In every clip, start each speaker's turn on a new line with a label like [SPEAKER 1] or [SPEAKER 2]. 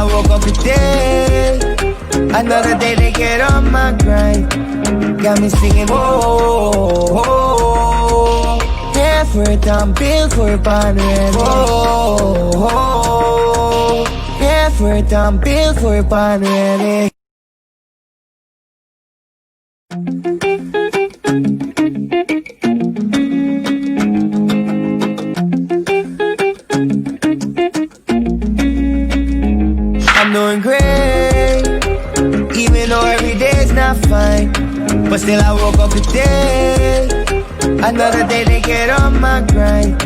[SPEAKER 1] I woke up today. Another day to get on my grind. Got me singing, whoa, whoa. Effort, I'm built for fun, whoa, whoa. Effort, I'm built for fun, really. I'm doing great, even though every day's not fine. But still I woke up today. Another day to get on my grind.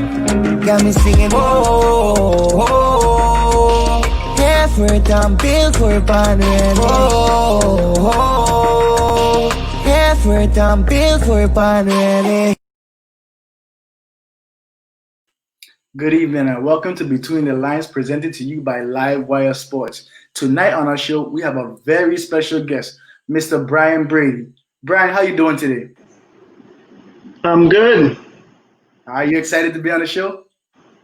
[SPEAKER 1] Got me singing, whoa, whoa. Effort, I'm built for fun, whoa, whoa. Effort, I'm built for fun, really.
[SPEAKER 2] Good evening and welcome to Between the Lines, presented to you by Livewire Sports. Tonight on our show, we have a very special guest, Mr. Brady. Brian, how you doing today?
[SPEAKER 3] I'm good.
[SPEAKER 2] Are you excited to be on the show?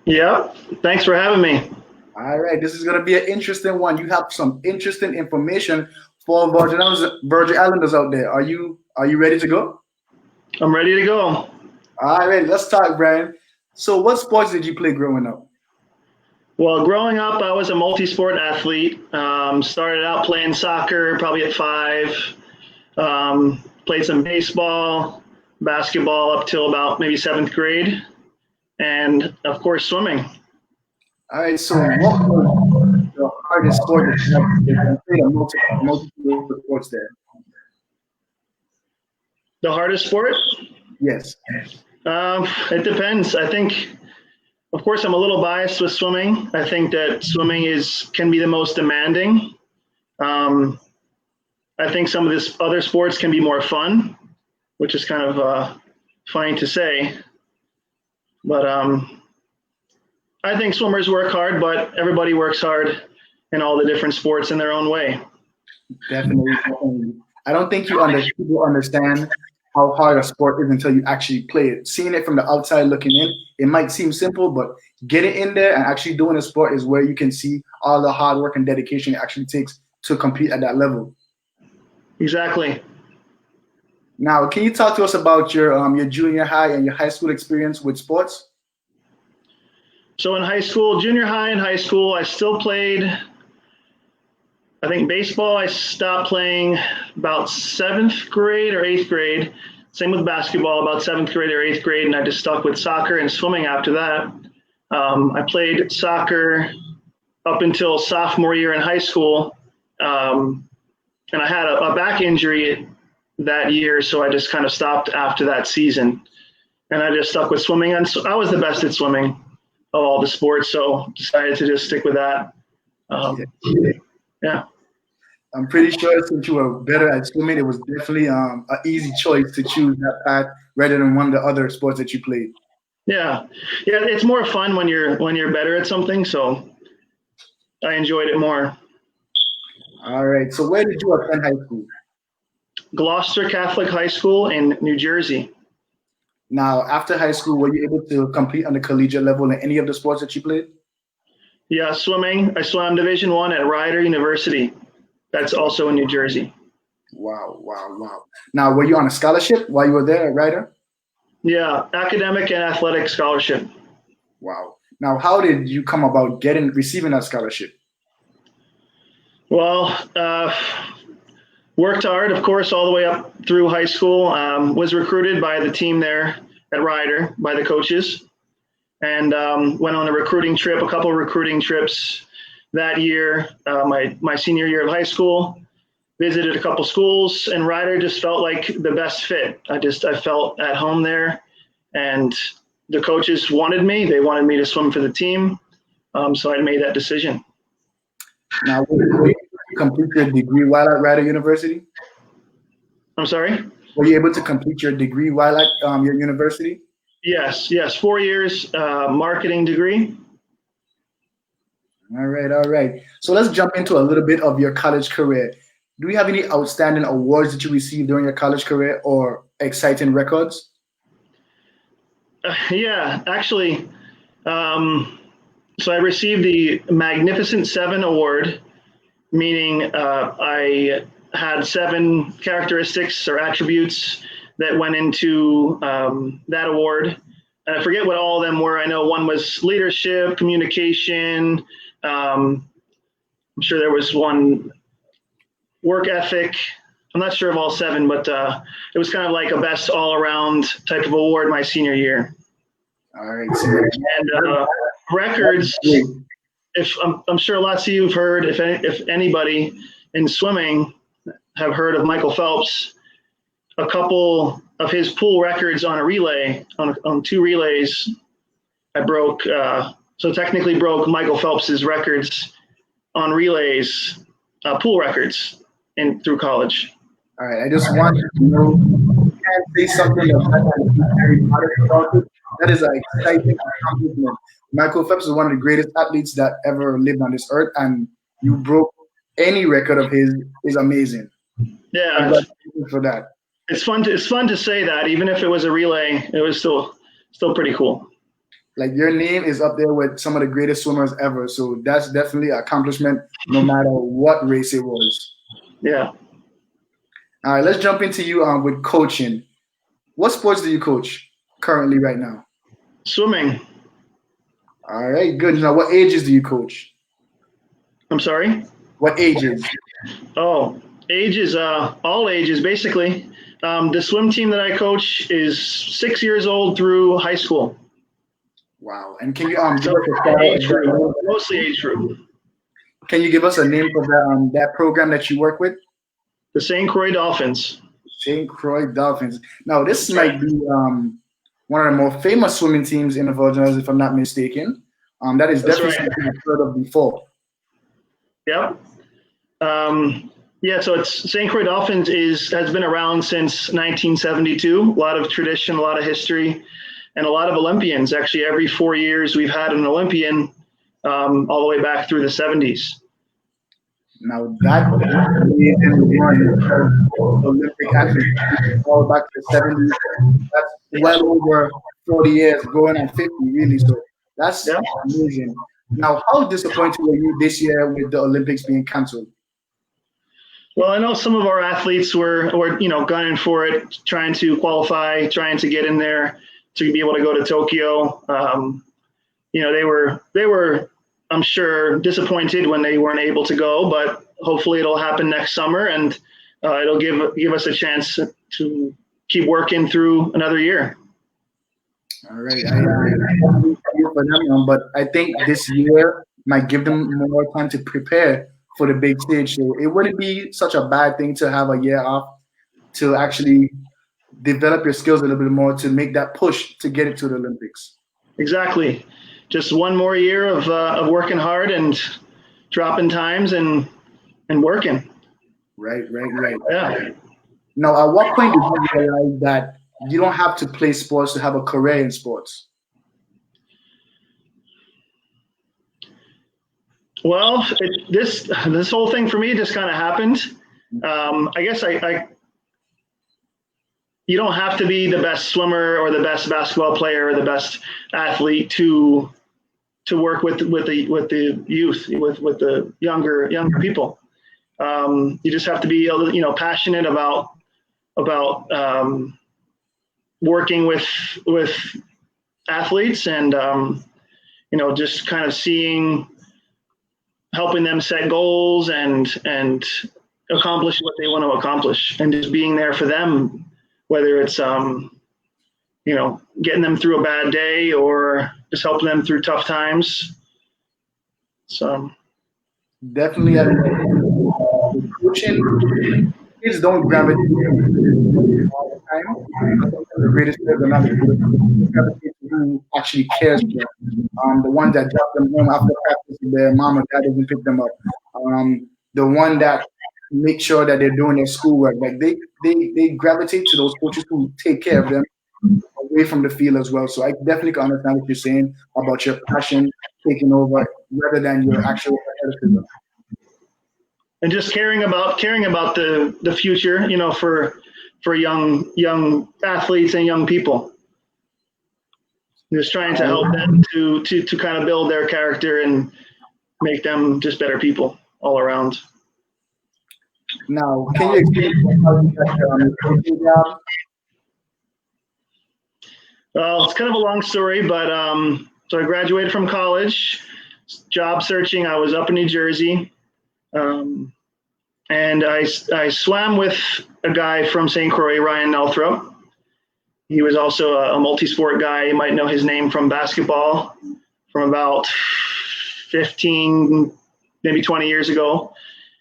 [SPEAKER 3] Yep. Thanks for having me.
[SPEAKER 2] All right, this is going to be an interesting one. You have some interesting information for Virgin Islanders out there. Are you ready to go?
[SPEAKER 3] I'm ready to go.
[SPEAKER 2] All right, let's talk, Brian. So what sports did you play growing up?
[SPEAKER 3] Well, growing up, I was a multi-sport athlete. Started out playing soccer, probably at 5. Played some baseball, basketball up till about maybe 7th grade, and of course swimming.
[SPEAKER 2] All right, so what was the hardest sport that you played? Multiple sports there.
[SPEAKER 3] The hardest sport?
[SPEAKER 2] Yes.
[SPEAKER 3] It depends. I think, of course, I'm a little biased with swimming. I think that swimming can be the most demanding. I think some of this other sports can be more fun, which is kind of funny to say. But I think swimmers work hard, but everybody works hard in all the different sports in their own way.
[SPEAKER 2] Definitely. I don't think people understand how hard a sport is until you actually play it. Seeing it from the outside looking in, it might seem simple, but getting in there and actually doing a sport is where you can see all the hard work and dedication it actually takes to compete at that level.
[SPEAKER 3] Exactly.
[SPEAKER 2] Now, can you talk to us about your junior high and your high school experience with sports?
[SPEAKER 3] So in high school, junior high and high school, I still played, I think baseball, I stopped playing about 7th grade or 8th grade. Same with basketball, about 7th grade or 8th grade, and I just stuck with soccer and swimming after that. I played soccer up until sophomore year in high school, and I had a back injury that year, so I just kind of stopped after that season. And I just stuck with swimming, and so I was the best at swimming of all the sports, so decided to just stick with that. Yeah.
[SPEAKER 2] I'm pretty sure since you were better at swimming, it was definitely an easy choice to choose that path rather than one of the other sports that you played.
[SPEAKER 3] Yeah, it's more fun when you're better at something, so I enjoyed it more.
[SPEAKER 2] All right. So where did you attend high school?
[SPEAKER 3] Gloucester Catholic High School in New Jersey.
[SPEAKER 2] Now, after high school, were you able to compete on the collegiate level in any of the sports that you played?
[SPEAKER 3] Yeah, swimming. I swam Division I at Rider University. That's also in New Jersey.
[SPEAKER 2] Wow. Now, were you on a scholarship while you were there at Rider?
[SPEAKER 3] Yeah, academic and athletic scholarship.
[SPEAKER 2] Wow. Now, how did you come about receiving that scholarship?
[SPEAKER 3] Well, worked hard, of course, all the way up through high school. Was recruited by the team there at Rider, by the coaches, and went on a couple of recruiting trips that year, my senior year of high school. Visited a couple schools, and Rider just felt like the best fit. I felt at home there, and the coaches wanted me. They wanted me to swim for the team, so I made that decision.
[SPEAKER 2] Now, were you able to complete your degree while at Rider University?
[SPEAKER 3] I'm sorry?
[SPEAKER 2] Were you able to complete your degree while at your university?
[SPEAKER 3] Yes, 4 years, marketing degree.
[SPEAKER 2] All right. So let's jump into a little bit of your college career. Do you have any outstanding awards that you received during your college career or exciting records?
[SPEAKER 3] Yeah, actually. So I received the Magnificent 7 award meaning I had 7 characteristics or attributes that went into that award. And I forget what all of them were. I know one was leadership, communication. I'm sure there was one work ethic. I'm not sure of all 7, but it was kind of like a best all-around type of award my senior year.
[SPEAKER 2] All right. So
[SPEAKER 3] And records. If I'm sure lots of you have heard, if anybody in swimming have heard of Michael Phelps, a couple of his pool records on a relay, on 2 relays, I broke. So technically broke Michael Phelps's records on relays, pool records through college.
[SPEAKER 2] all right. I just want you to know, you can't say something that's very modest about it. That is an exciting accomplishment. Michael Phelps is one of the greatest athletes that ever lived on this earth, and you broke any record of his is amazing.
[SPEAKER 3] Yeah,
[SPEAKER 2] Congratulations for that.
[SPEAKER 3] it's fun to say that, even if it was a relay, it was still pretty cool.
[SPEAKER 2] Like, your name is up there with some of the greatest swimmers ever, so that's definitely an accomplishment, no matter what race it was.
[SPEAKER 3] Yeah.
[SPEAKER 2] All right, let's jump into you with coaching. What sports do you coach currently right now?
[SPEAKER 3] Swimming.
[SPEAKER 2] All right, good. Now, what ages do you coach?
[SPEAKER 3] I'm sorry?
[SPEAKER 2] What ages?
[SPEAKER 3] Oh, ages, all ages, basically. The swim team that I coach is 6 years old through high school.
[SPEAKER 2] Wow. And can you
[SPEAKER 3] So age group, mostly age group.
[SPEAKER 2] Can you give us a name for that program that you work with?
[SPEAKER 3] The St. Croix Dolphins.
[SPEAKER 2] St. Croix Dolphins. Now, this might be one of the more famous swimming teams in the Virgin Islands, if I'm not mistaken. That is
[SPEAKER 3] That's
[SPEAKER 2] definitely
[SPEAKER 3] right.
[SPEAKER 2] something I've heard of before.
[SPEAKER 3] Yep. Yeah, so it's St. Croix Dolphins has been around since 1972. A lot of tradition, a lot of history, and a lot of Olympians. Actually, every 4 years we've had an Olympian, all the way back through the 70s.
[SPEAKER 2] Now, that amazing run of Olympic athletes all back to the 70s. That's well over 40 years, going on 50, really. So that's
[SPEAKER 3] Yeah.
[SPEAKER 2] amazing. Now, how disappointed were you this year with the Olympics being canceled?
[SPEAKER 3] Well, I know some of our athletes were gunning for it, trying to qualify, trying to get in there to be able to go to Tokyo. They were, I'm sure, disappointed when they weren't able to go, but hopefully it'll happen next summer, and it'll give us a chance to keep working through another year.
[SPEAKER 2] All right. I for them, but I think this year might give them more time to prepare for the big stage. So it wouldn't be such a bad thing to have a year off to actually develop your skills a little bit more to make that push to get it to the Olympics.
[SPEAKER 3] Exactly. Just one more year of working hard and dropping times and working.
[SPEAKER 2] Right.
[SPEAKER 3] Yeah.
[SPEAKER 2] Now, at what point did you realize that you don't have to play sports to have a career in sports?
[SPEAKER 3] Well, this whole thing for me just kind of happened. I guess you don't have to be the best swimmer or the best basketball player or the best athlete to work with the youth, with the younger people. You just have to be passionate about working with athletes and just kind of helping them set goals and accomplish what they want to accomplish, and just being there for them, whether it's getting them through a bad day or just helping them through tough times. So
[SPEAKER 2] Definitely, coaching, kids don't gravitate all the time. The greatest players are not the greatest. They gravitate to who actually cares for them. The ones that drop them home after practice, their mom or dad doesn't pick them up. The one that make sure that they're doing their schoolwork. Like they gravitate to those coaches who take care of them away from the field as well. So I definitely can understand what you're saying about your passion taking over rather than your actual athleticism.
[SPEAKER 3] and just caring about the future, for young athletes and young people. Just trying to help them to kind of build their character and make them just better people all around.
[SPEAKER 2] Now, can you explain how you got your coaching job?
[SPEAKER 3] Well, it's kind of a long story, but so I graduated from college, job searching. I was up in New Jersey, um, and I swam with a guy from St. Croix, Ryan Nelthrop. He was also a multi-sport guy. You might know his name from basketball from about 15, maybe 20 years ago.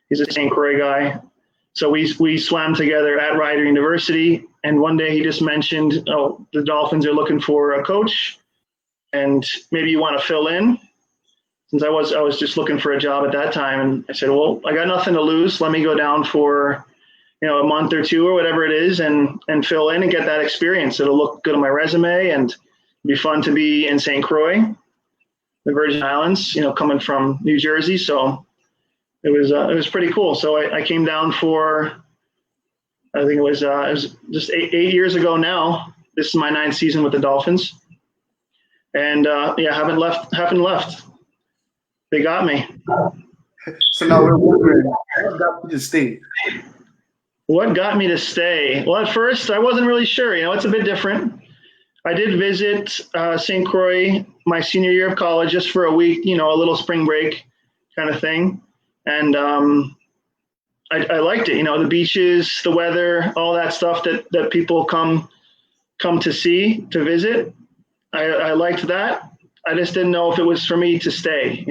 [SPEAKER 3] He's a St. Croix guy. So we swam together at Rider University, and one day he just mentioned, "Oh, the Dolphins are looking for a coach, and maybe you want to fill in." Since I was just looking for a job at that time, and I said, "Well, I got nothing to lose. Let me go down for a month or two or whatever it is, and fill in and get that experience. It'll look good on my resume, and be fun to be in St. Croix, the Virgin Islands, coming from New Jersey." So it was pretty cool. So I came down for, I think it was just eight years ago now. This is my 9th season with the Dolphins, and haven't left. They got me.
[SPEAKER 2] So now we're wondering, what got you to stay?
[SPEAKER 3] What got me to stay? Well, at first I wasn't really sure. It's a bit different. I did visit St. Croix my senior year of college just for a week, a little spring break kind of thing. And I liked it, the beaches, the weather, all that stuff that people come to see, to visit. I liked that. I just didn't know if it was for me to stay,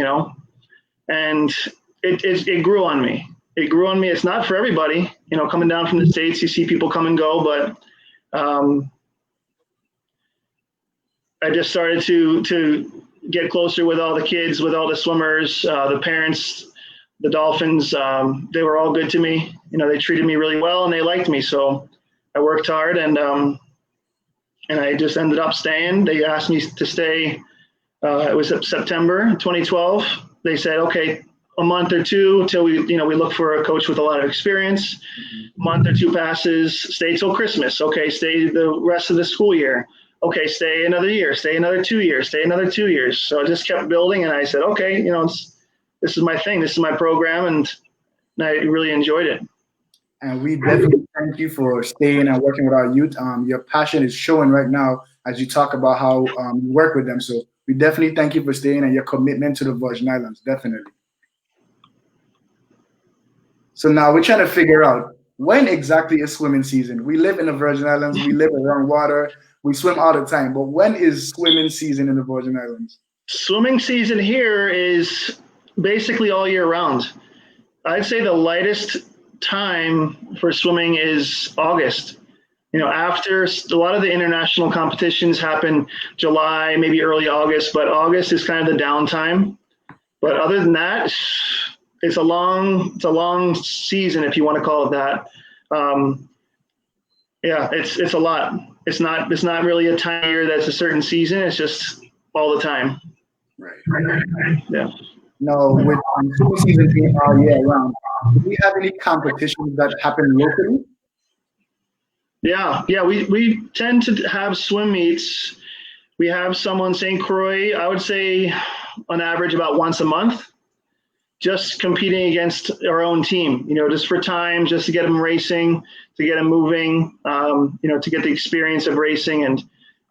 [SPEAKER 3] and it grew on me. It grew on me. It's not for everybody, coming down from the States, you see people come and go, but I just started to get closer with all the kids, with all the swimmers, the parents, the Dolphins. They were all good to me. They treated me really well and they liked me. So I worked hard and I just ended up staying. They asked me to stay. It was September 2012. They said, okay, a month or two till we look for a coach with a lot of experience. A month or two passes, stay till Christmas. Okay, stay the rest of the school year. Okay, stay another year, stay another 2 years, stay another 2 years. So I just kept building, and I said, okay, this is my thing, this is my program, and I really enjoyed it.
[SPEAKER 2] And we definitely thank you for staying and working with our youth. Your passion is showing right now as you talk about how you work with them. So we definitely thank you for staying and your commitment to the Virgin Islands, definitely. So now we're trying to figure out, when exactly is swimming season? We live in the Virgin Islands, we live around water, we swim all the time, but when is swimming season in the Virgin Islands?
[SPEAKER 3] Swimming season here is basically all year round. I'd say the lightest time for swimming is August. After a lot of the international competitions happen July, maybe early August, but August is kind of the downtime. But other than that, it's a long season, if you want to call it that. It's a lot. It's not really a time of year that's a certain season. It's just all the time.
[SPEAKER 2] Right.
[SPEAKER 3] Yeah.
[SPEAKER 2] No, with swimming season being all year round, do we have any competitions that happen locally?
[SPEAKER 3] Yeah. We tend to have swim meets. We have some on St. Croix, I would say on average about once a month, just competing against our own team, just for time, just to get them racing, to get them moving, to get the experience of racing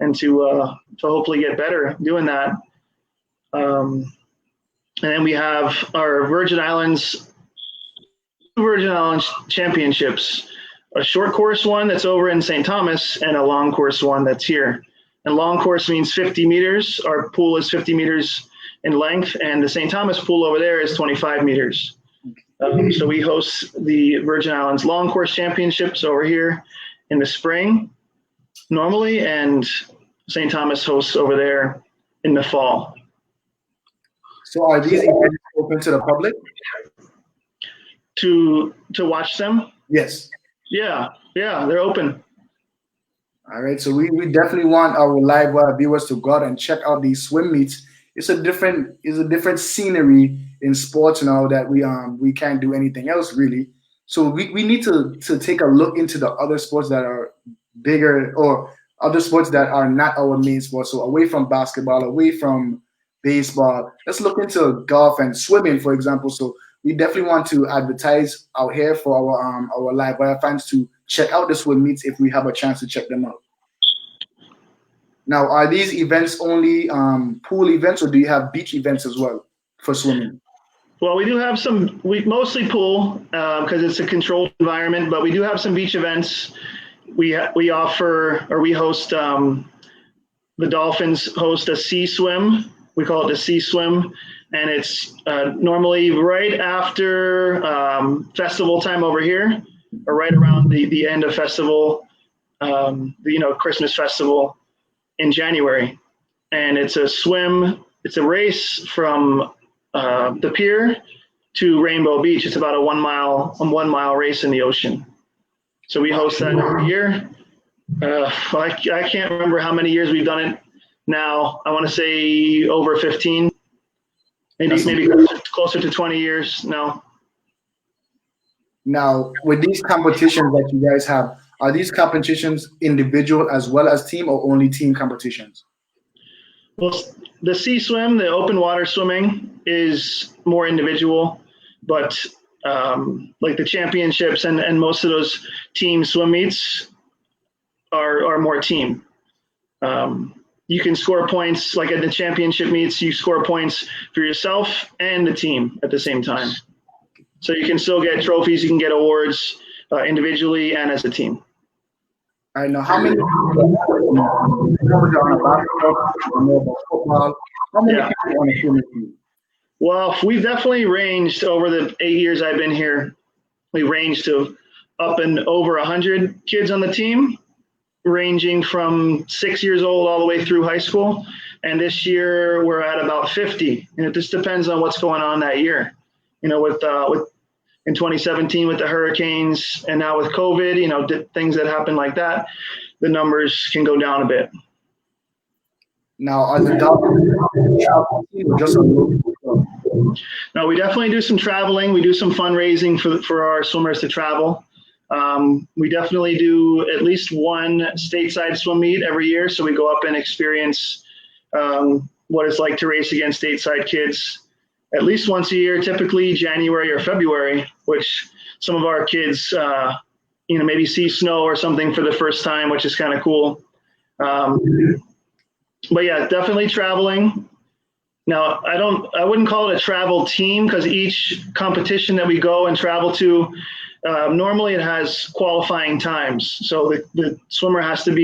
[SPEAKER 3] and to hopefully get better doing that. And then we have our Virgin Islands championships, a short course one that's over in St. Thomas and a long course one that's here. And long course means 50 meters. Our pool is 50 meters in length, and the St. Thomas pool over there is 25 meters. So we host the Virgin Islands Long Course Championships over here in the spring normally, and St. Thomas hosts over there in the fall.
[SPEAKER 2] So are these events open to the public?
[SPEAKER 3] To watch them?
[SPEAKER 2] Yes.
[SPEAKER 3] Yeah, they're open.
[SPEAKER 2] All right, so we definitely want our live viewers to go out and check out these swim meets. It's a different scenery in sports and all that. We can't do anything else really. So we need to take a look into the other sports that are bigger, or other sports that are not our main sport. So away from basketball, away from baseball, let's look into golf and swimming, for example. So we definitely want to advertise out here for our live wire fans to check out the swim meets if we have a chance to check them out. Now, are these events only pool events, or do you have beach events as well for swimming?
[SPEAKER 3] Well, we do have some. We mostly pool because it's a controlled environment, but we do have some beach events. We offer, or we host. The Dolphins host a sea swim. We call it the sea swim, and it's normally right after festival time over here, or right around the end of festival, Christmas festival in January. And it's a swim. It's a race from the pier to Rainbow Beach. It's about a 1 mile race in the ocean. So we host that every year. I can't remember how many years we've done it now. I want to say over 15, maybe closer to 20 years now.
[SPEAKER 2] Now, with these competitions that you guys have, are these competitions individual as well as team, or only team competitions?
[SPEAKER 3] Well, the sea swim, the open water swimming, is more individual, but like the championships and most of those team swim meets are more team. You can score points, like at the championship meets, you score points for yourself and the team at the same time. So you can still get trophies, you can get awards individually and as a team.
[SPEAKER 2] I know how many people on football, how many people on a swimming team?
[SPEAKER 3] Well, we've definitely ranged over the 8 years I've been here. We ranged to up and over 100 kids on the team, ranging from 6 years old all the way through high school. And this year we're at about 50. And it just depends on what's going on that year. With in 2017 with the hurricanes, and now with COVID, things that happen like that, the numbers can go down a bit.
[SPEAKER 2] Now, are the Dolphins just a local?
[SPEAKER 3] No, we definitely do some traveling. We do some fundraising for our swimmers to travel. We definitely do at least one stateside swim meet every year. So we go up and experience what it's like to race against stateside kids at least once a year, typically January or February, which some of our kids, maybe see snow or something for the first time, which is kind of cool. But yeah, definitely traveling. Now, I wouldn't call it a travel team, because each competition that we go and travel to, normally it has qualifying times. So the swimmer has to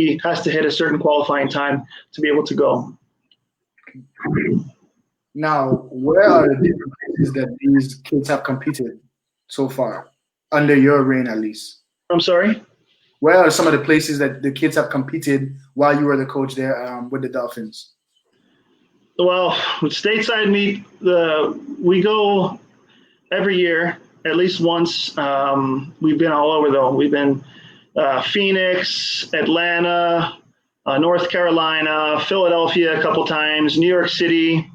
[SPEAKER 3] hit a certain qualifying time to be able to go.
[SPEAKER 2] Now, where are the different places that these kids have competed so far, under your reign at least?
[SPEAKER 3] I'm sorry?
[SPEAKER 2] Where are some of the places that the kids have competed while you were the coach there with the Dolphins?
[SPEAKER 3] Well, with stateside meet, we go every year, at least once. We've been all over, though. We've been Phoenix, Atlanta, North Carolina, Philadelphia a couple times, New York City.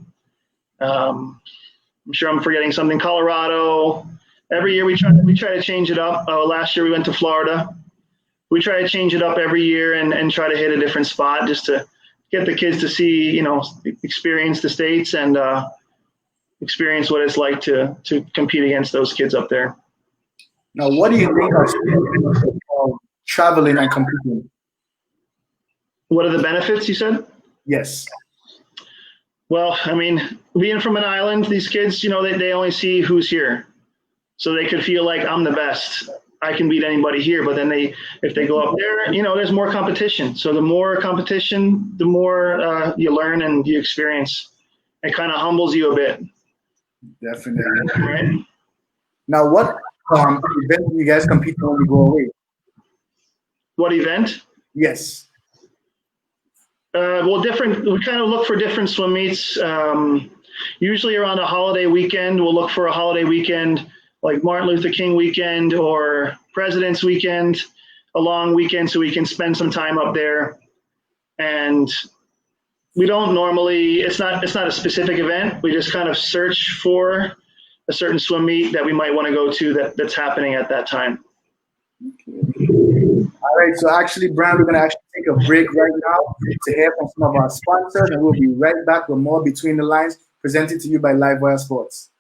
[SPEAKER 3] I'm sure I'm forgetting something. Colorado. Every year we try to change it up. Last year we went to Florida. We try to change it up every year and try to hit a different spot, just to get the kids to see, experience the States and experience what it's like to compete against those kids up there.
[SPEAKER 2] Now, what do you think are traveling and competing?
[SPEAKER 3] What are the benefits, you said?
[SPEAKER 2] Yes.
[SPEAKER 3] Well, I mean, being from an island, these kids, they only see who's here. So they could feel like I'm the best. I can beat anybody here. But then if they go up there, there's more competition. So the more competition, the more you learn and you experience. It kind of humbles you a bit.
[SPEAKER 2] Definitely.
[SPEAKER 3] Right?
[SPEAKER 2] Now, what event do you guys compete when you go away?
[SPEAKER 3] What event?
[SPEAKER 2] Yes.
[SPEAKER 3] Well, we kind of look for different swim meets. Usually around a holiday weekend, we'll look for a holiday weekend like Martin Luther King weekend or President's weekend, a long weekend, so we can spend some time up there. And we don't normally, it's not a specific event. We just kind of search for a certain swim meet that we might want to go to that's happening at that time.
[SPEAKER 2] All right, so actually, Brian, we're going to actually take a break right now to hear from some of our sponsors, and we'll be right back with more Between the Lines, presented to you by Livewire Sports.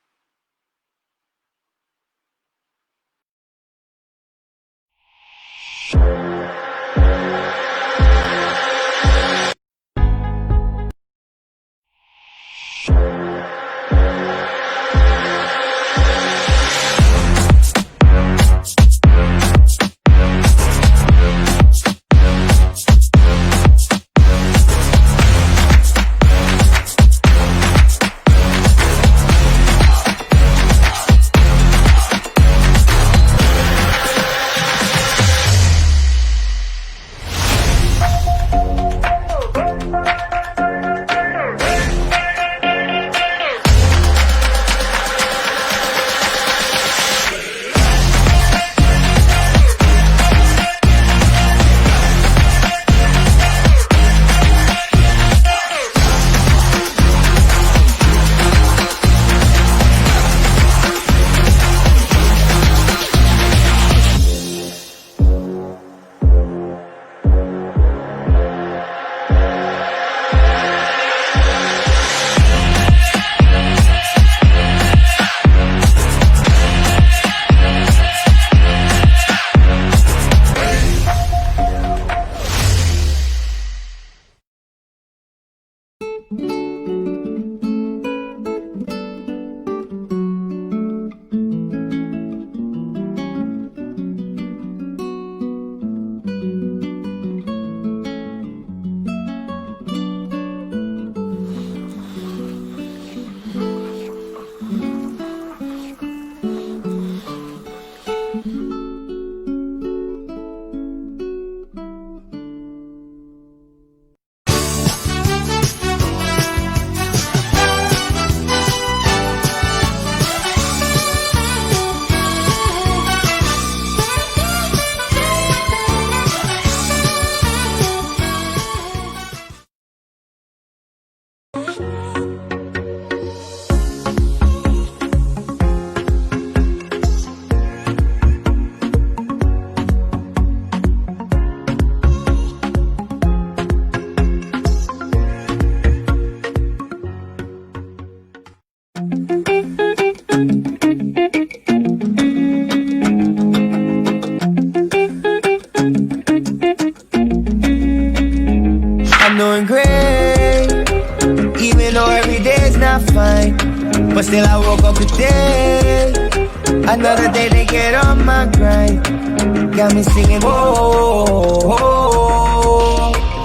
[SPEAKER 1] still I woke up today. Another day they get on my grind. Got me singing, whoa.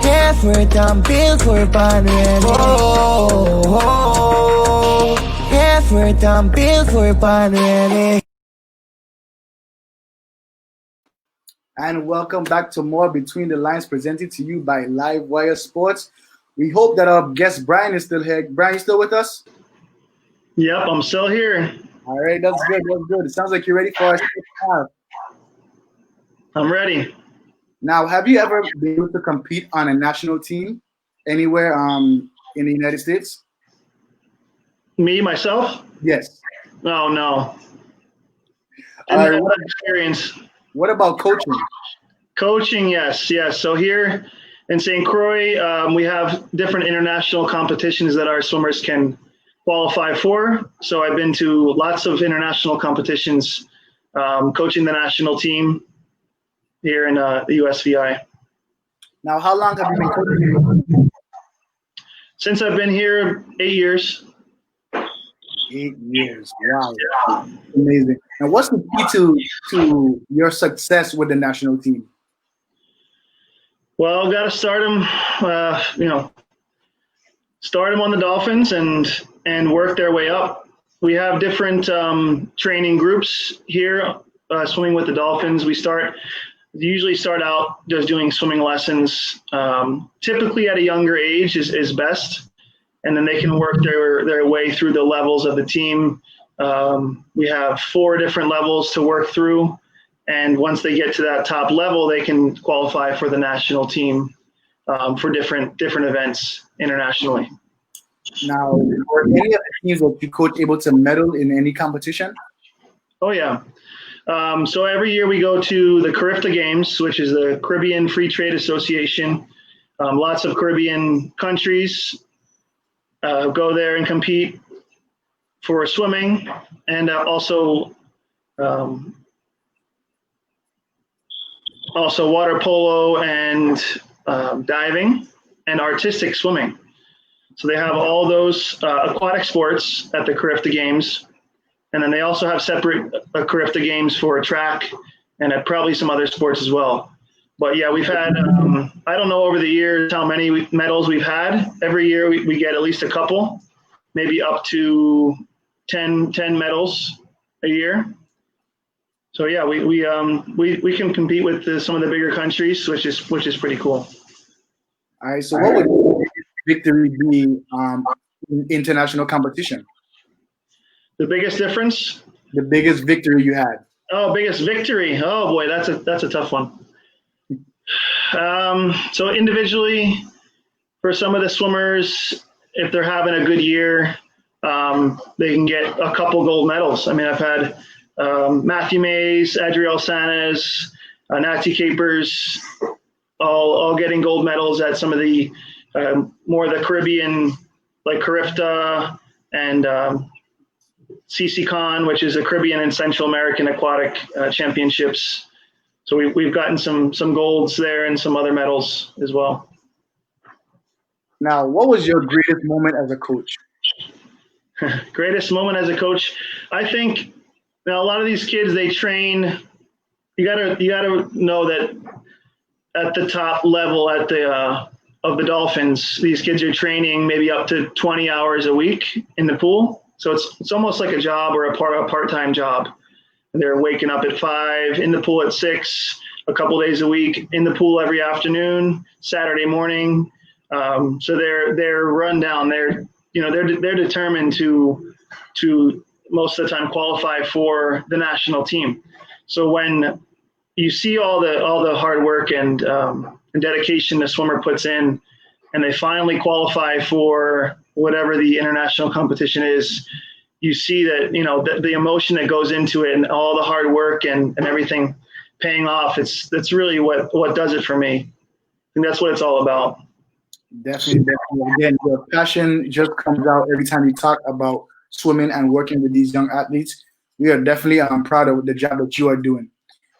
[SPEAKER 1] Effort, I'm built for born ready. Whoa. Effort, I'm built for born ready.
[SPEAKER 2] And welcome back to more Between the Lines, presented to you by Livewire Sports. We hope that our guest Brian is still here. Brian, you still with us?
[SPEAKER 3] Yep, I'm still here.
[SPEAKER 2] All right, that's good. That's good. It sounds like you're ready for our second half.
[SPEAKER 3] I'm ready.
[SPEAKER 2] Now, have you ever been able to compete on a national team anywhere in the United States?
[SPEAKER 3] Me, myself?
[SPEAKER 2] Yes.
[SPEAKER 3] Oh, no.
[SPEAKER 2] All
[SPEAKER 3] Didn't
[SPEAKER 2] right,
[SPEAKER 3] have that experience.
[SPEAKER 2] what about coaching?
[SPEAKER 3] Coaching, yes. So here in St. Croix, we have different international competitions that our swimmers can qualify for. So I've been to lots of international competitions, coaching the national team here in the USVI.
[SPEAKER 2] Now, how long have you been coaching?
[SPEAKER 3] Since I've been here, 8 years.
[SPEAKER 2] 8 years. Wow. Amazing. And what's the key to your success with the national team?
[SPEAKER 3] Well, got to start them, start them on the Dolphins and work their way up. We have different training groups here, swimming with the Dolphins. We usually start out just doing swimming lessons. Typically at a younger age is best, and then they can work their way through the levels of the team. We have 4 different levels to work through, and once they get to that top level, they can qualify for the national team for different events internationally.
[SPEAKER 2] Now, were any of the teams that you coach able to medal in any competition?
[SPEAKER 3] Oh, yeah. So every year we go to the Carifta Games, which is the Caribbean Free Trade Association. Lots of Caribbean countries go there and compete for swimming, and also water polo and diving and artistic swimming. So they have all those aquatic sports at the Carifta Games. And then they also have separate Carifta Games for track and probably some other sports as well. But yeah, we've had, I don't know over the years how many medals we've had. Every year we get at least a couple, maybe up to 10 medals a year. So yeah, we can compete with some of the bigger countries, which is pretty cool.
[SPEAKER 2] All right, so what would your victory be in international competition?
[SPEAKER 3] The biggest difference?
[SPEAKER 2] The biggest victory you had?
[SPEAKER 3] Oh, biggest victory. Oh boy, that's a tough one. So individually, for some of the swimmers, if they're having a good year, they can get a couple gold medals. I mean, I've had Matthew Mays, Adriel Sanes, Natty Capers, all getting gold medals at some of the more the Caribbean, like Carifta and CCCon, which is a Caribbean and Central American aquatic championships. So we've gotten some golds there and some other medals as well.
[SPEAKER 2] Now, what was your greatest moment as a coach?
[SPEAKER 3] Greatest moment as a coach, I think. Now a lot of these kids, they train. You gotta know that at the top level of the Dolphins, these kids are training maybe up to 20 hours a week in the pool. So it's almost like a job or a part-time job. They're waking up at 5, in the pool at 6, a couple days a week, in the pool every afternoon, Saturday morning. So they're run down. They're determined to most of the time qualify for the national team. So when you see all the hard work and dedication the swimmer puts in, and they finally qualify for whatever the international competition is, you see that, the emotion that goes into it and all the hard work and everything paying off. That's really what does it for me. I think that's what it's all about.
[SPEAKER 2] Definitely. Again, your passion just comes out every time you talk about swimming and working with these young athletes. We are definitely proud of the job that you are doing.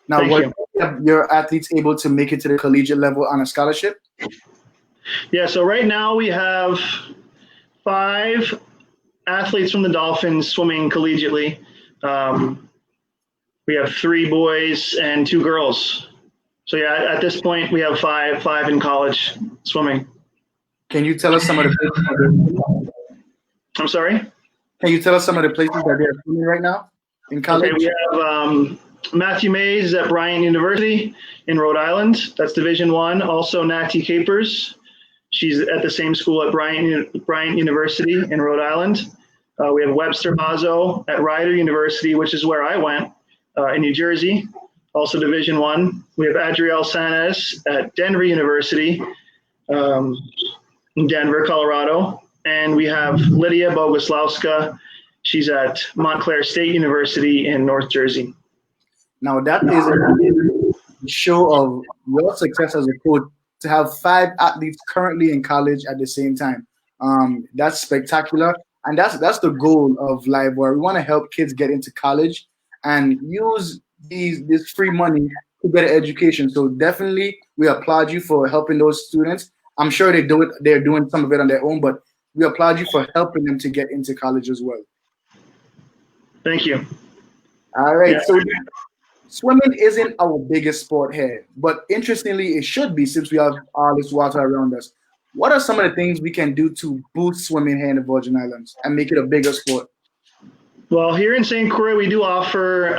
[SPEAKER 2] Now, were your athletes able to make it to the collegiate level on a scholarship?
[SPEAKER 3] Yeah, so right now we have 5 athletes from the Dolphins swimming collegiately. We have 3 boys and 2 girls. So yeah, at this point we have five in college swimming.
[SPEAKER 2] Can you tell us some of the places that
[SPEAKER 3] I'm sorry?
[SPEAKER 2] Can you tell us some of the places that they're swimming right now in college?
[SPEAKER 3] Okay, we have Matthew Mays at Bryant University in Rhode Island. That's Division I. Also Natty Capers. She's at the same school at Bryant University in Rhode Island. We have Webster Hazo at Rider University, which is where I went in New Jersey. Also Division I. We have Adriel Sanes at Denver University in Denver, Colorado. And we have Lydia Boguslawska. She's at Montclair State University in North Jersey.
[SPEAKER 2] Now that is a show of your success as a coach to have 5 athletes currently in college at the same time. That's spectacular. And that's the goal of LiveWire. We want to help kids get into college and use this free money to get an education. So definitely we applaud you for helping those students. I'm sure they're doing some of it on their own, but we applaud you for helping them to get into college as well.
[SPEAKER 3] Thank you.
[SPEAKER 2] All right.
[SPEAKER 3] Yeah.
[SPEAKER 2] So swimming isn't our biggest sport here, but interestingly, it should be since we have all this water around us. What are some of the things we can do to boost swimming here in the Virgin Islands and make it a bigger sport?
[SPEAKER 3] Well, here in St. Croix, we do offer,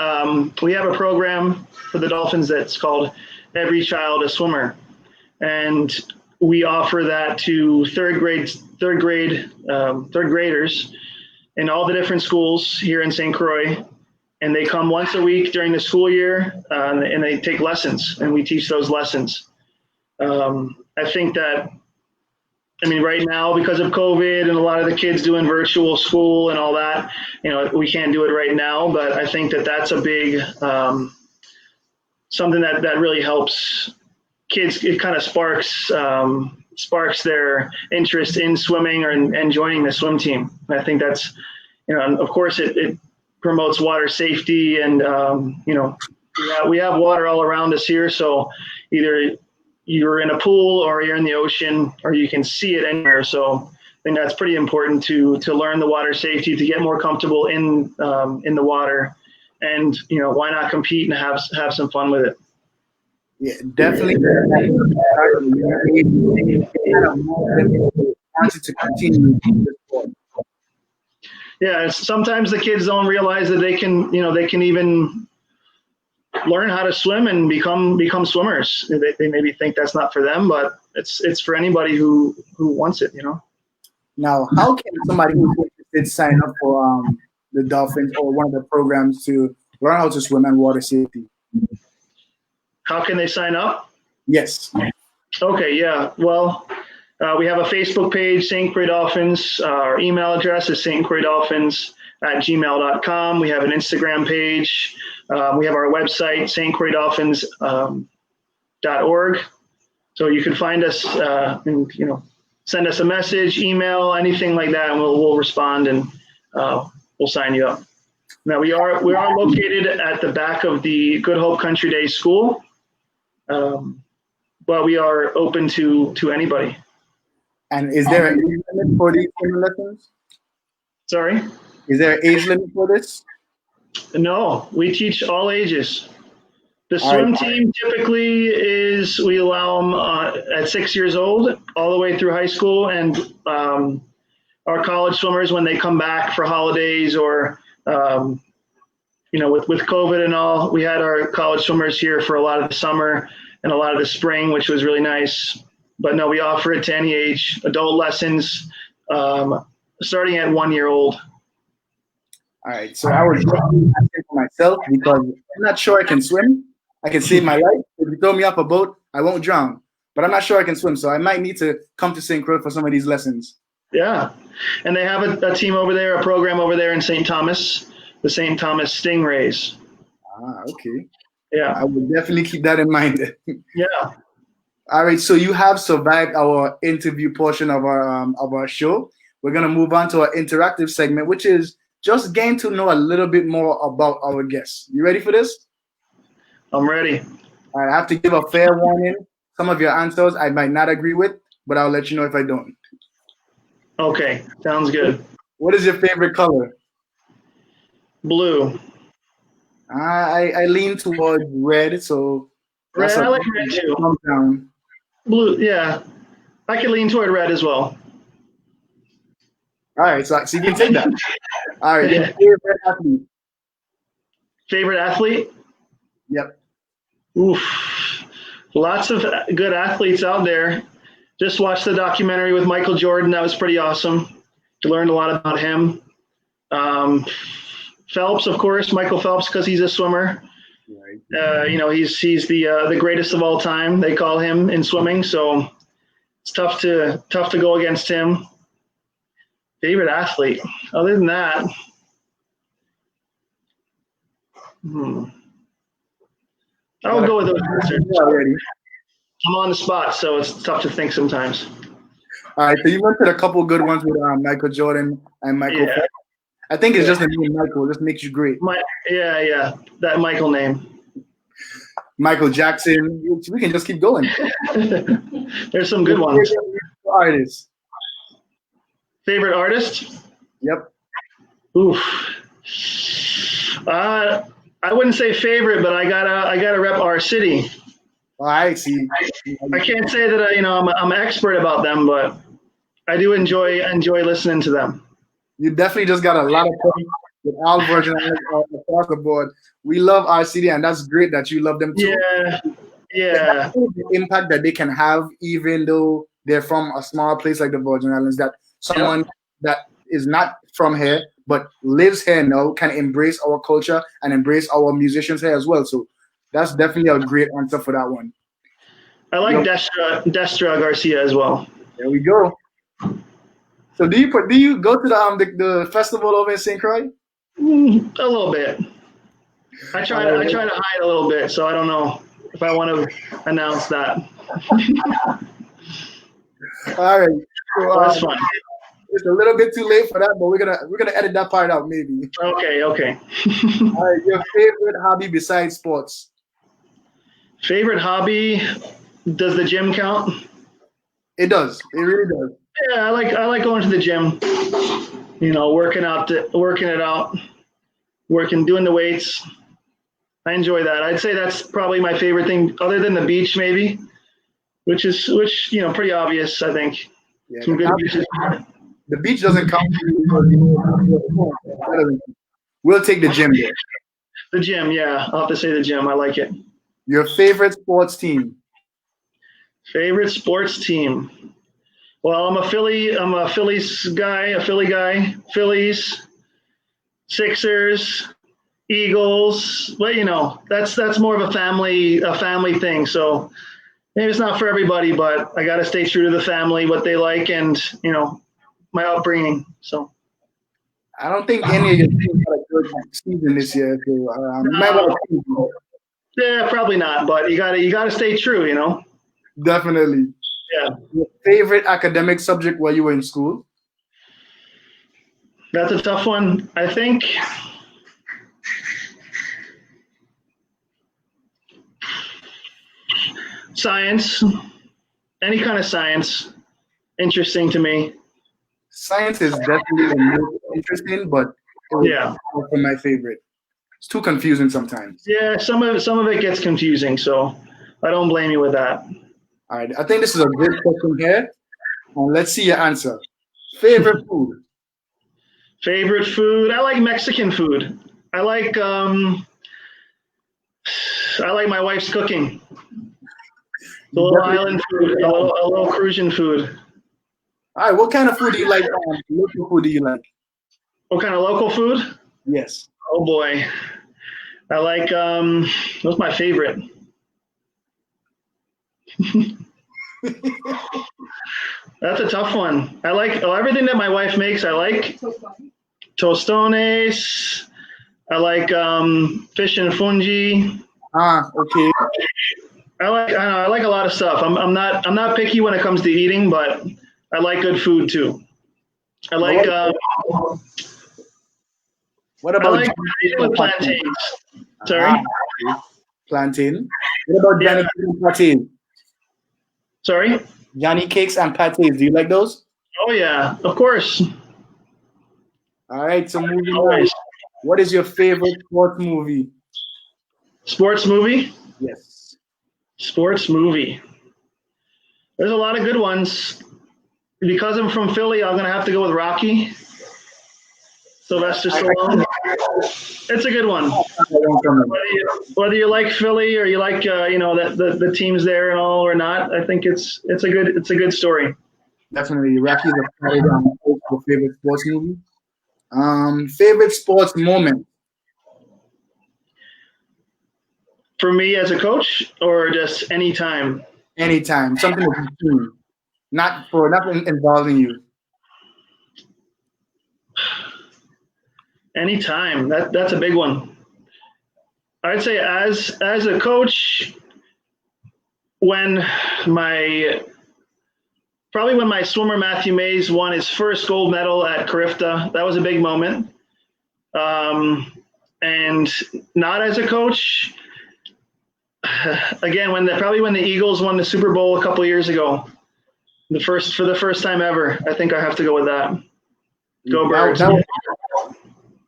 [SPEAKER 3] we have a program for the Dolphins that's called Every Child a Swimmer. And we offer that to third graders in all the different schools here in St. Croix. And they come once a week during the school year and they take lessons and we teach those lessons. I think that, right now because of COVID and a lot of the kids doing virtual school and all that, we can't do it right now, but I think that that's a big, something that really helps kids. It kind of sparks their interest in swimming and joining the swim team. And I think that's, and of course it promotes water safety and, we have water all around us here. So either you're in a pool or you're in the ocean or you can see it anywhere. So I think that's pretty important to learn the water safety, to get more comfortable in the water, and why not compete and have some fun with it.
[SPEAKER 2] Yeah, definitely. To continue this sport.
[SPEAKER 3] Yeah, sometimes the kids don't realize that they can even learn how to swim and become swimmers. They maybe think that's not for them, but it's for anybody who wants it.
[SPEAKER 2] Now, how can somebody who's interested sign up for the Dolphins or one of the programs to learn how to swim and water safety?
[SPEAKER 3] How can they sign up?
[SPEAKER 2] Yes.
[SPEAKER 3] Okay, yeah. Well, we have a Facebook page, St. Croix Dolphins. Our email address is stcroixdolphins@gmail.com. We have an Instagram page. We have our website, stcroixdolphins.org. So you can find us and send us a message, email, anything like that, and we'll respond and we'll sign you up. Now we are located at the back of the Good Hope Country Day School, but we are open to anybody.
[SPEAKER 2] And is there an age limit for these swimming lessons?
[SPEAKER 3] Sorry?
[SPEAKER 2] Is there an age limit for this?
[SPEAKER 3] No, we teach all ages. The swim team typically we allow them at 6 years old all the way through high school, and our college swimmers, when they come back for holidays or with COVID and all, we had our college swimmers here for a lot of the summer and a lot of the spring, which was really nice. But no, we offer it to any age, adult lessons, starting at 1 year old.
[SPEAKER 2] All right, so I was asking for myself because I'm not sure I can swim. I can save my life. If you throw me off a boat, I won't drown. But I'm not sure I can swim, so I might need to come to St. Croix for some of these lessons.
[SPEAKER 3] Yeah, and they have a team over there, a program over there in St. Thomas, the St. Thomas Stingrays.
[SPEAKER 2] Okay.
[SPEAKER 3] Yeah.
[SPEAKER 2] I will definitely keep that in mind.
[SPEAKER 3] Yeah.
[SPEAKER 2] All right, so you have survived our interview portion of our show. We're gonna move on to our interactive segment, which is just getting to know a little bit more about our guests. You ready for this?
[SPEAKER 3] I'm ready.
[SPEAKER 2] All right, I have to give a fair warning. Some of your answers I might not agree with, but I'll let you know if I don't.
[SPEAKER 3] Okay, sounds good.
[SPEAKER 2] What is your favorite color?
[SPEAKER 3] Blue.
[SPEAKER 2] I lean towards red, so that's
[SPEAKER 3] Red.
[SPEAKER 2] a
[SPEAKER 3] I like red too.
[SPEAKER 2] thumb down.
[SPEAKER 3] Blue. Yeah. I could lean toward red as well.
[SPEAKER 2] All right, so you can take that. All right, your favorite athlete?
[SPEAKER 3] Favorite athlete?
[SPEAKER 2] Yep.
[SPEAKER 3] Oof. Lots of good athletes out there. Just watched the documentary with Michael Jordan. That was pretty awesome. Learned a lot about him. Phelps, of course, Michael Phelps, because he's a swimmer.
[SPEAKER 2] Right.
[SPEAKER 3] He's the greatest of all time. They call him in swimming, so it's tough to go against him. Favorite athlete. Other than that, I would go with those answers.
[SPEAKER 2] Already.
[SPEAKER 3] I'm on the spot, so it's tough to think sometimes.
[SPEAKER 2] All right, so you went to a couple good ones with Michael Jordan and Michael Phelps. I think it's just the name Michael. It just makes you great.
[SPEAKER 3] That Michael name.
[SPEAKER 2] Michael Jackson. We can just keep going.
[SPEAKER 3] There's some good ones.
[SPEAKER 2] Artists.
[SPEAKER 3] Favorite artist?
[SPEAKER 2] Yep.
[SPEAKER 3] Oof. I wouldn't say favorite, but I gotta rep our city.
[SPEAKER 2] Oh, I see.
[SPEAKER 3] I can't say that I'm an expert about them, but I do enjoy listening to them.
[SPEAKER 2] You definitely just got a lot of points with all versions across the board. We love our city, and that's great that you love them too.
[SPEAKER 3] Yeah.
[SPEAKER 2] The impact that they can have, even though they're from a small place like the Virgin Islands, that someone that is not from here but lives here now can embrace our culture and embrace our musicians here as well. So that's definitely a great answer for that one.
[SPEAKER 3] I like Destra Garcia as well.
[SPEAKER 2] There we go. So do you go to the festival over in St. Croix?
[SPEAKER 3] A little bit. I try to hide a little bit, so I don't know if I want to announce that.
[SPEAKER 2] All right. So,
[SPEAKER 3] that's fun.
[SPEAKER 2] It's a little bit too late for that, but we're gonna edit that part out maybe.
[SPEAKER 3] Okay.
[SPEAKER 2] All right. Your favorite hobby besides sports?
[SPEAKER 3] Favorite hobby? Does the gym count?
[SPEAKER 2] It does. It really does.
[SPEAKER 3] Yeah, I like going to the gym. Working it out, doing the weights. I enjoy that. I'd say that's probably my favorite thing, other than the beach, maybe, which pretty obvious. I think some good beaches.
[SPEAKER 2] The beach doesn't count because we'll take the gym there.
[SPEAKER 3] The gym, yeah. I'll have to say the gym. I like it.
[SPEAKER 2] Your favorite sports team?
[SPEAKER 3] Favorite sports team? Well, I'm a Phillies guy, Phillies, Sixers, Eagles. But that's more of a family thing. So maybe it's not for everybody, but I got to stay true to the family, what they like, and my upbringing. So
[SPEAKER 2] I don't think any of your teams had a good season this year. So,
[SPEAKER 3] yeah, probably not. But you gotta stay true.
[SPEAKER 2] Definitely.
[SPEAKER 3] Yeah.
[SPEAKER 2] Your favorite academic subject while you were in school?
[SPEAKER 3] That's a tough one. I think science, any kind of science, interesting to me.
[SPEAKER 2] Science is definitely the most interesting, but it's my favorite. It's too confusing sometimes.
[SPEAKER 3] Yeah, some of it gets confusing, so I don't blame you with that.
[SPEAKER 2] All right, I think this is a good question here. Let's see your answer. Favorite food?
[SPEAKER 3] Favorite food? I like Mexican food. I like my wife's cooking. A little island food, a little Cruisian food.
[SPEAKER 2] All right, what kind of food do you like? Local food do you like?
[SPEAKER 3] What kind of local food?
[SPEAKER 2] Yes.
[SPEAKER 3] Oh boy, I like what's my favorite? That's a tough one. I like everything that my wife makes. I like tostones. I like fish and fungi.
[SPEAKER 2] Okay.
[SPEAKER 3] I like a lot of stuff. I'm not picky when it comes to eating, but I like good food too. I like.
[SPEAKER 2] What about?
[SPEAKER 3] I like plantains. Sorry.
[SPEAKER 2] Plantain. What about Johnny cakes and pâtés?
[SPEAKER 3] Sorry.
[SPEAKER 2] Johnny cakes and pâtés. Do you like those?
[SPEAKER 3] Oh yeah, of course.
[SPEAKER 2] All right, so moving on.
[SPEAKER 3] Always.
[SPEAKER 2] What is your favorite sports movie?
[SPEAKER 3] Sports movie?
[SPEAKER 2] Yes.
[SPEAKER 3] Sports movie. There's a lot of good ones. Because I'm from Philly, I'm going to have to go with Rocky. Sylvester Stallone. It's a good one. Whether you like Philly or you like the teams there and all or not, I think it's a good story.
[SPEAKER 2] Definitely, Rocky is a part of my favorite sports movie. Favorite sports moment?
[SPEAKER 3] For me as a coach, or just any time?
[SPEAKER 2] Anytime, something that you do, nothing involving you.
[SPEAKER 3] Anytime. That's a big one. I'd say as a coach, when my swimmer Matthew Mays won his first gold medal at Carifta, that was a big moment. And not as a coach, again, when the Eagles won the Super Bowl a couple of years ago, for the first time ever, I think I have to go with that. Go Birds!
[SPEAKER 2] That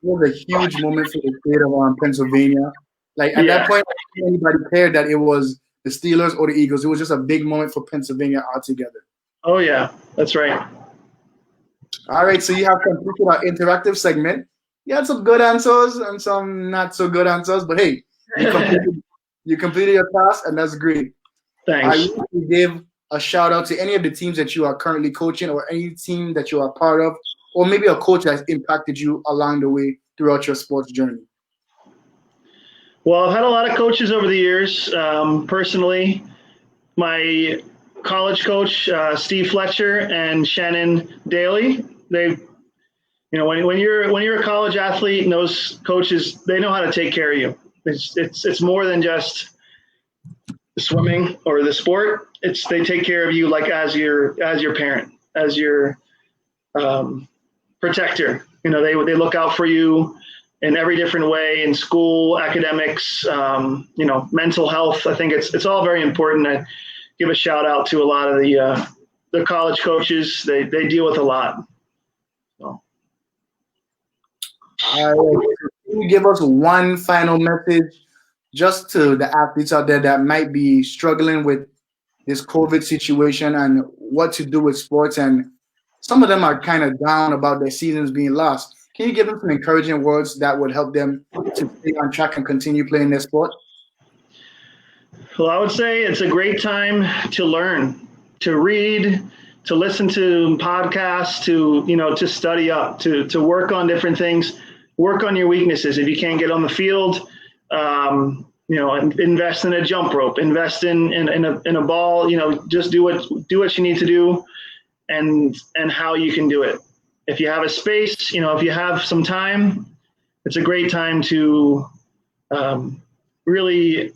[SPEAKER 2] was a huge moment for the state of Pennsylvania. Like at that point, anybody cared that it was the Steelers or the Eagles. It was just a big moment for Pennsylvania altogether.
[SPEAKER 3] Oh yeah, that's right.
[SPEAKER 2] All right, so you have completed our interactive segment. You had some good answers and some not so good answers, but hey, you completed your task, and that's great.
[SPEAKER 3] Thanks.
[SPEAKER 2] I usually give a shout out to any of the teams that you are currently coaching, or any team that you are part of, or maybe a coach that has impacted you along the way throughout your sports journey.
[SPEAKER 3] Well, I've had a lot of coaches over the years. Personally, my college coach, Steve Fletcher and Shannon Daly, when you're a college athlete, and those coaches, they know how to take care of you. It's more than just the swimming or the sport. They take care of you like as your parent, as your protector. They look out for you in every different way, in school, academics, mental health. I think it's all very important. I give a shout out to a lot of the college coaches. They deal with a lot. So.
[SPEAKER 2] Can you give us one final message just to the athletes out there that might be struggling with this COVID situation and what to do with sports, and some of them are kind of down about their seasons being lost? Can you give them some encouraging words that would help them to stay on track and continue playing their sport?
[SPEAKER 3] Well, I would say it's a great time to learn, to read, to listen to podcasts, to study up, to work on different things, work on your weaknesses. If you can't get on the field, invest in a jump rope, invest in a ball, just do what you need to do, and how you can do it. If you have a space, if you have some time, it's a great time to really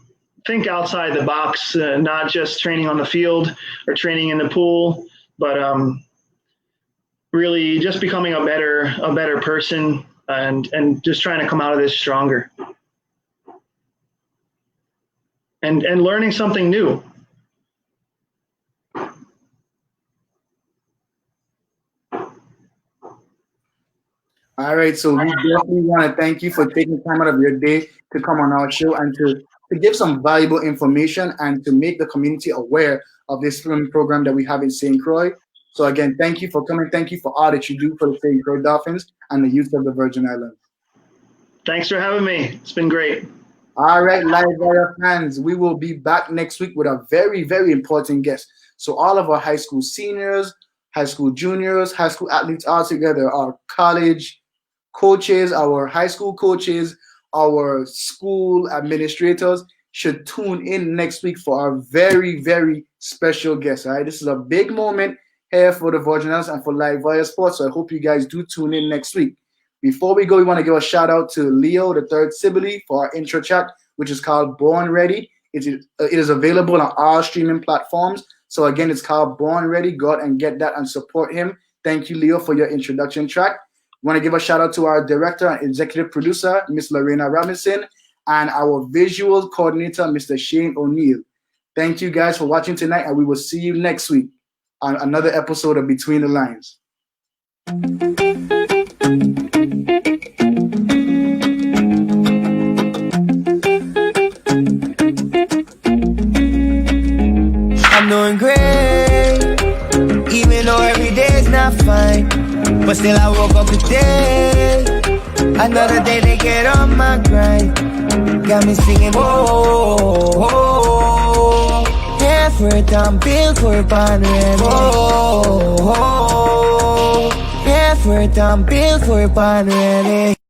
[SPEAKER 3] think outside the box, not just training on the field or training in the pool, but really just becoming a better person, and just trying to come out of this stronger and learning something new.
[SPEAKER 2] All right, so we definitely want to thank you for taking time out of your day to come on our show and to give some valuable information and to make the community aware of this swimming program that we have in St. Croix. So again, thank you for coming. Thank you for all that you do for the St. Croix Dolphins and the youth of the Virgin Islands.
[SPEAKER 3] Thanks for having me. It's been great.
[SPEAKER 2] All right, Live Wire fans, we will be back next week with a very, very important guest. So all of our high school seniors, high school juniors, high school athletes all together, our college coaches, our high school coaches, our school administrators should tune in next week for our very, very special guest. All right, this is a big moment here for the Virgin Islands and for Live Wire Sports. So I hope you guys do tune in next week. Before we go, we want to give a shout out to Leo, the third Sibley, for our intro track, which is called Born Ready. It is available on all streaming platforms. So again, it's called Born Ready. Go out and get that and support him. Thank you, Leo, for your introduction track. We want to give a shout out to our director and executive producer, Miss Lorena Robinson, and our visual coordinator, Mr. Shane O'Neill. Thank you guys for watching tonight, and we will see you next week on another episode of Between the Lines.
[SPEAKER 1] doing great. Even though every day's not fine, but still I woke up today. Another day they get on my grind. Got me singing, whoa, whoa. Effort, I'm built for born ready. Whoa, whoa. Effort, I'm built for born ready.